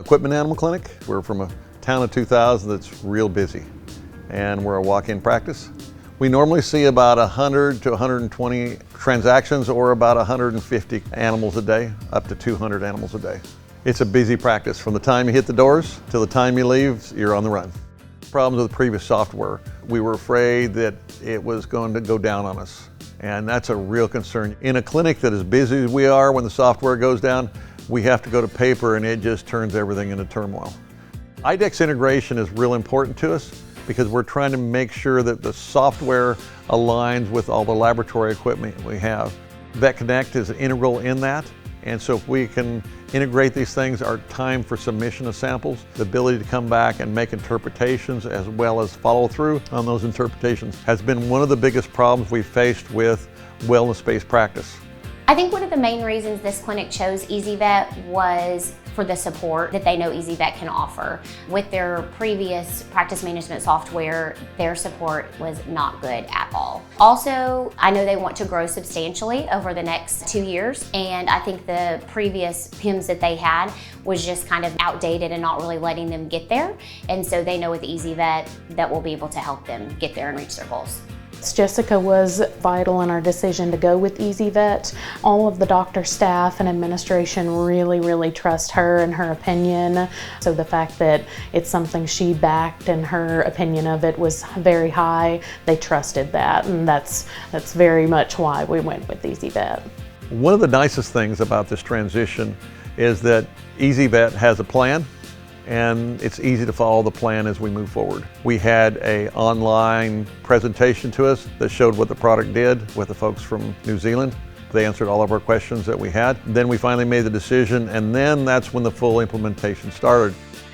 Quitman Animal Clinic. We're from a town of 2,000 that's real busy, and we're a walk-in practice. We normally see about 100 to 120 transactions, or about 150 animals a day, up to 200 animals a day. It's a busy practice. From the time you hit the doors till the time you leave, you're on the run. Problems with the previous software. We were afraid that it was going to go down on us, and that's a real concern. In a clinic that as busy as we are, when the software goes down, we have to go to paper, and it just turns everything into turmoil. IDEXX integration is real important to us because we're trying to make sure that the software aligns with all the laboratory equipment we have. VetConnect is integral in that, and so if we can integrate these things, our time for submission of samples, the ability to come back and make interpretations as well as follow through on those interpretations has been one of the biggest problems we've faced with wellness-based practice. I think one of the main reasons this clinic chose ezyVet was for the support that they know ezyVet can offer. With their previous practice management software, their support was not good at all. Also, I know they want to grow substantially over the next 2 years, and I think the previous PIMs that they had was just kind of outdated and not really letting them get there. And so they know with ezyVet that we'll be able to help them get there and reach their goals. Jessica was vital in our decision to go with ezyVet. All of the doctor staff and administration really trust her and her opinion. So the fact that it's something she backed and her opinion of it was very high, they trusted that, and that's very much why we went with ezyVet. One of the nicest things about this transition is that ezyVet has a plan, and it's easy to follow the plan as we move forward. We had an online presentation to us that showed what the product did with the folks from New Zealand. They answered all of our questions that we had. Then we finally made the decision, and then that's when the full implementation started.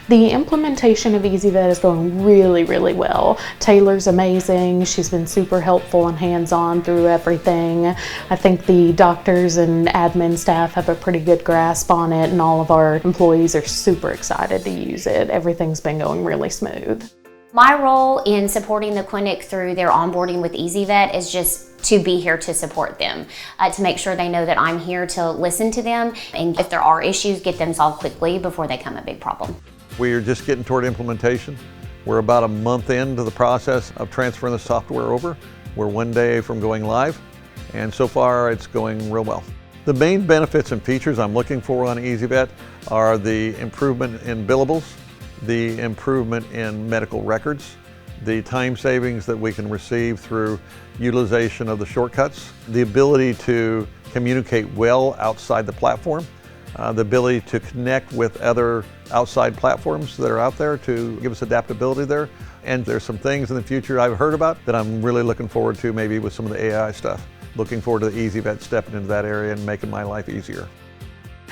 The implementation of ezyVet is going really well. Taylor's amazing. She's been super helpful and hands-on through everything. I think the doctors and admin staff have a pretty good grasp on it, and all of our employees are super excited to use it. Everything's been going really smooth. My role in supporting the clinic through their onboarding with ezyVet is just to be here to support them, to make sure they know that I'm here to listen to them, and if there are issues, get them solved quickly before they become a big problem. We are just getting toward implementation. We're about a month into the process of transferring the software over. We're 1 day from going live, and so far it's going real well. The main benefits and features I'm looking for on ezyVet are the improvement in billables, the improvement in medical records, the time savings that we can receive through utilization of the shortcuts, the ability to communicate well outside the platform, the ability to connect with other outside platforms that are out there to give us adaptability there. And there's some things in the future I've heard about that I'm really looking forward to, maybe with some of the AI stuff. Looking forward to the ezyVet stepping into that area and making my life easier.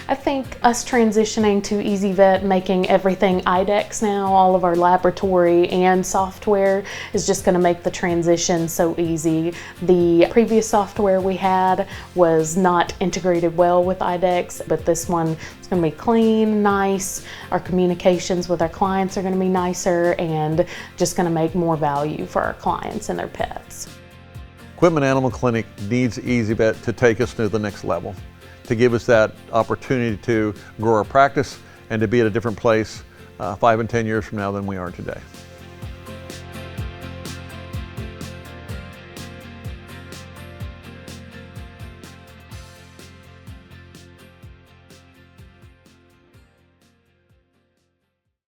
I think us transitioning to ezyVet, making everything IDEXX now, all of our laboratory and software, is just going to make the transition so easy. The previous software we had was not integrated well with IDEXX, but this one is going to be clean, nice. Our communications with our clients are going to be nicer, and just going to make more value for our clients and their pets. Quitman Animal Clinic needs ezyVet to take us to the next level, to give us that opportunity to grow our practice and to be at a different place 5 and 10 years from now than we are today.